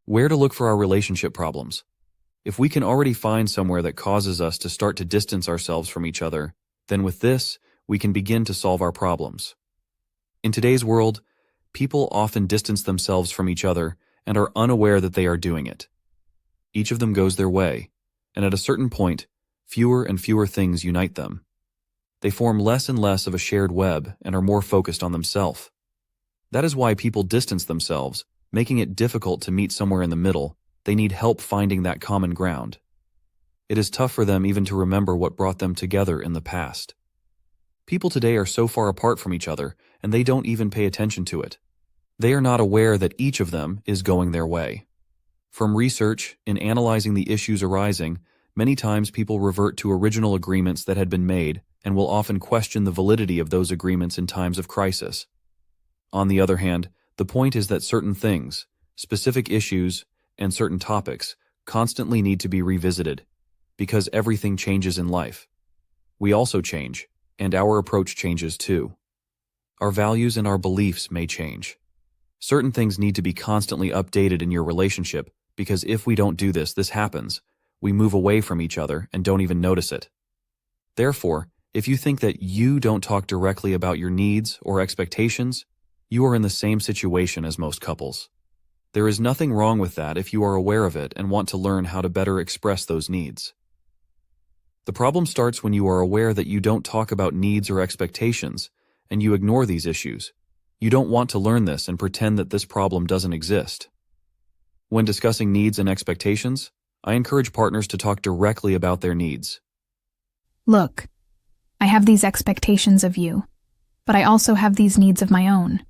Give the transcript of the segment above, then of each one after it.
Where to look for our relationship problems? If we can already find somewhere that causes us to start to distance ourselves from each other, then with this, we can begin to solve our problems. In today's world, people often distance themselves from each other and are unaware that they are doing it. Each of them goes their way, and at a certain point, fewer and fewer things unite them. They form less and less of a shared web and are more focused on themselves. That is why people distance themselves, making it difficult to meet somewhere in the middle. They need help finding that common ground. It is tough for them even to remember what brought them together in the past. People today are so far apart from each other, and they don't even pay attention to it. They are not aware that each of them is going their way. From research, in analyzing the issues arising, many times people revert to original agreements that had been made and will often question the validity of those agreements in times of crisis. On the other hand, the point is that certain things, specific issues, and certain topics constantly need to be revisited, because everything changes in life. We also change, and our approach changes too. Our values and our beliefs may change. Certain things need to be constantly updated in your relationship, because if we don't do this, this happens. We move away from each other and don't even notice it. Therefore, if you think that you don't talk directly about your needs or expectations, you are in the same situation as most couples. There is nothing wrong with that if you are aware of it and want to learn how to better express those needs. The problem starts when you are aware that you don't talk about needs or expectations, and you ignore these issues. You don't want to learn this and pretend that this problem doesn't exist. When discussing needs and expectations, I encourage partners to talk directly about their needs. Look, I have these expectations of you, but I also have these needs of my own.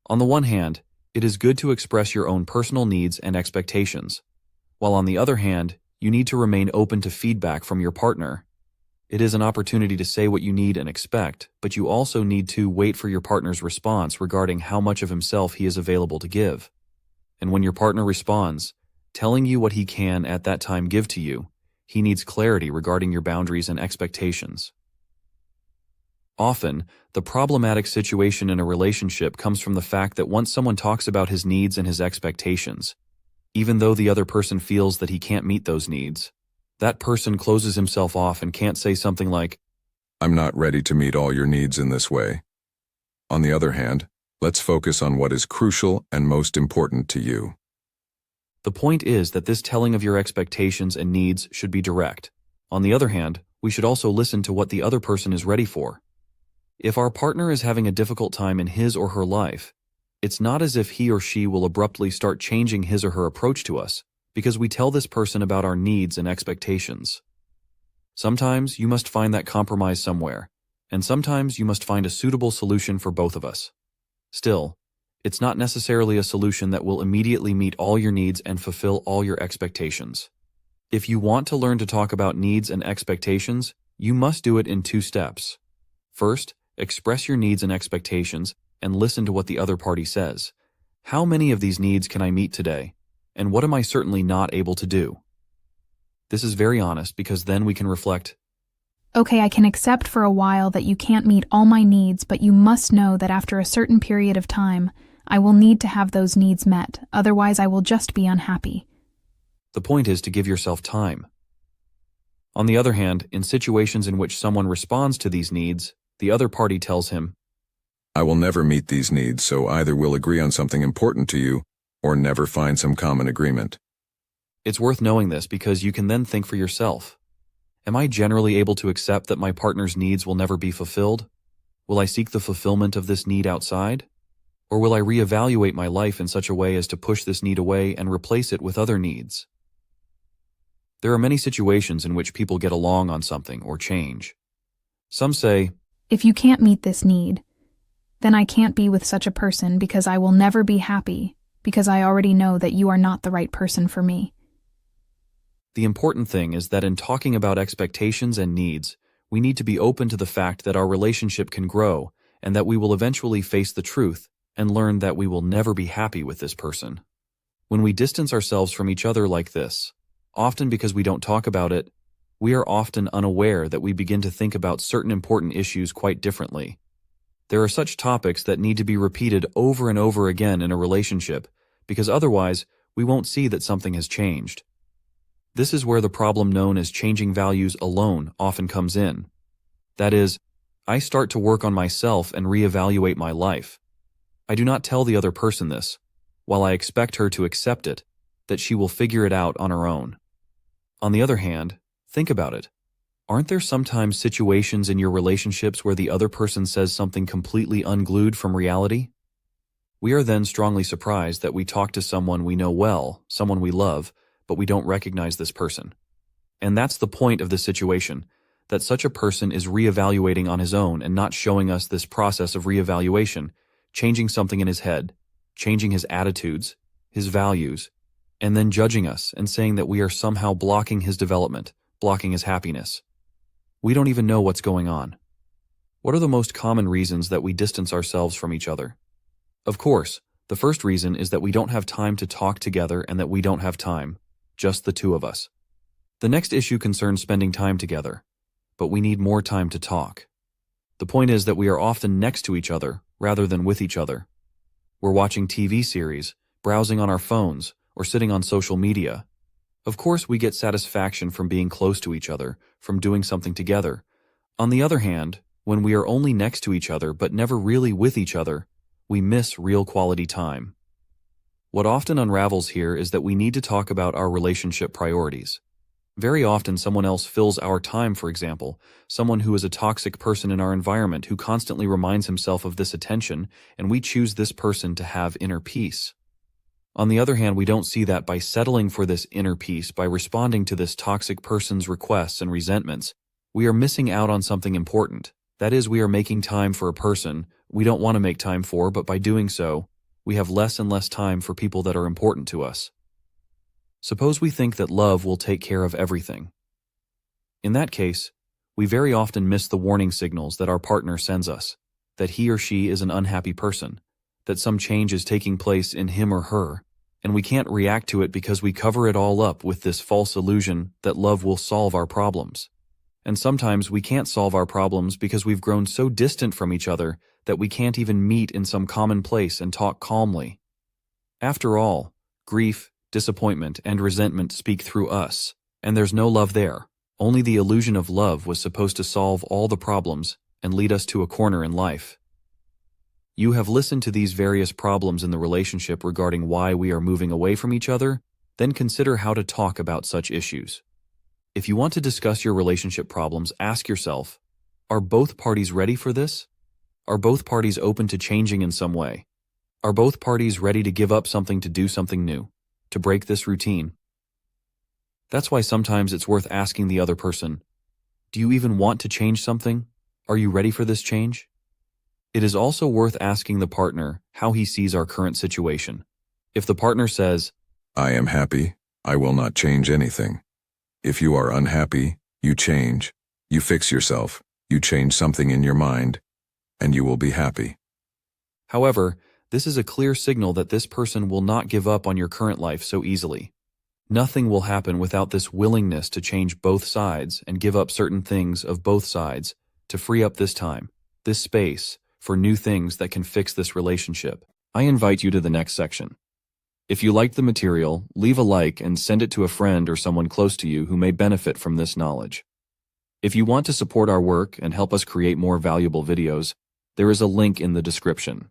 On the one hand, it is good to express your own personal needs and expectations, while on the other hand, you need to remain open to feedback from your partner. It is an opportunity to say what you need and expect, but you also need to wait for your partner's response regarding how much of himself he is available to give. And when your partner responds, telling you what he can at that time give to you, he needs clarity regarding your boundaries and expectations. Often, the problematic situation in a relationship comes from the fact that once someone talks about his needs and his expectations, even though the other person feels that he can't meet those needs, that person closes himself off and can't say something like, "I'm not ready to meet all your needs in this way." On the other hand, let's focus on what is crucial and most important to you. The point is that this telling of your expectations and needs should be direct. On the other hand, we should also listen to what the other person is ready for. If our partner is having a difficult time in his or her life, it's not as if he or she will abruptly start changing his or her approach to us because we tell this person about our needs and expectations. Sometimes you must find that compromise somewhere, and sometimes you must find a suitable solution for both of us. Still, it's not necessarily a solution that will immediately meet all your needs and fulfill all your expectations. If you want to learn to talk about needs and expectations, you must do it in 2 steps. First, express your needs and expectations and listen to what the other party says. How many of these needs can I meet today? And what am I certainly not able to do? This is very honest because then we can reflect. Okay, I can accept for a while that you can't meet all my needs, but you must know that after a certain period of time, I will need to have those needs met, otherwise I will just be unhappy. The point is to give yourself time. On the other hand, in situations in which someone responds to these needs, the other party tells him, "I will never meet these needs, so either we'll agree on something important to you or never find some common agreement." It's worth knowing this because you can then think for yourself. Am I generally able to accept that my partner's needs will never be fulfilled? Will I seek the fulfillment of this need outside? Or will I reevaluate my life in such a way as to push this need away and replace it with other needs? There are many situations in which people get along on something or change. Some say, If you can't meet this need, then I can't be with such a person because I will never be happy, because I already know that you are not the right person for me. The important thing is that in talking about expectations and needs, we need to be open to the fact that our relationship can grow and that we will eventually face the truth and learn that we will never be happy with this person. When we distance ourselves from each other like this, often because we don't talk about it, we are often unaware that we begin to think about certain important issues quite differently. There are such topics that need to be repeated over and over again in a relationship, because otherwise we won't see that something has changed. This is where the problem known as changing values alone often comes in. That is, I start to work on myself and reevaluate my life. I do not tell the other person this, while I expect her to accept it, that she will figure it out on her own. On the other hand, think about it. Aren't there sometimes situations in your relationships where the other person says something completely unglued from reality? We are then strongly surprised that we talk to someone we know well, someone we love, but we don't recognize this person. And that's the point of the situation, that such a person is reevaluating on his own and not showing us this process of reevaluation, changing something in his head, changing his attitudes, his values, and then judging us and saying that we are somehow blocking his development, blocking his happiness. We don't even know what's going on. What are the most common reasons that we distance ourselves from each other? Of course, the first reason is that we don't have time to talk together and that we don't have time, just the two of us. The next issue concerns spending time together, but we need more time to talk. The point is that we are often next to each other rather than with each other. We're watching TV series, browsing on our phones, or sitting on social media. Of course, we get satisfaction from being close to each other, from doing something together. On the other hand, when we are only next to each other but never really with each other, we miss real quality time. What often unravels here is that we need to talk about our relationship priorities. Very often someone else fills our time, for example, someone who is a toxic person in our environment who constantly reminds himself of this attention, and we choose this person to have inner peace. On the other hand, we don't see that by settling for this inner peace, by responding to this toxic person's requests and resentments, we are missing out on something important. That is, we are making time for a person we don't want to make time for, but by doing so, we have less and less time for people that are important to us. Suppose we think that love will take care of everything. In that case, we very often miss the warning signals that our partner sends us, that he or she is an unhappy person, that some change is taking place in him or her, and we can't react to it because we cover it all up with this false illusion that love will solve our problems. And sometimes we can't solve our problems because we've grown so distant from each other that we can't even meet in some common place and talk calmly. After all, grief, disappointment, and resentment speak through us, and there's no love there. Only the illusion of love was supposed to solve all the problems and lead us to a corner in life. You have listened to these various problems in the relationship regarding why we are moving away from each other, then consider how to talk about such issues. If you want to discuss your relationship problems, ask yourself, are both parties ready for this? Are both parties open to changing in some way? Are both parties ready to give up something to do something new, to break this routine? That's why sometimes it's worth asking the other person, do you even want to change something? Are you ready for this change? It is also worth asking the partner how he sees our current situation. If the partner says, I am happy, I will not change anything. If you are unhappy, you change. You fix yourself, you change something in your mind, and you will be happy. However, this is a clear signal that this person will not give up on your current life so easily. Nothing will happen without this willingness to change both sides and give up certain things of both sides to free up this time, this space, for new things that can fix this relationship. I invite you to the next section. If you liked the material, leave a like and send it to a friend or someone close to you who may benefit from this knowledge. If you want to support our work and help us create more valuable videos, there is a link in the description.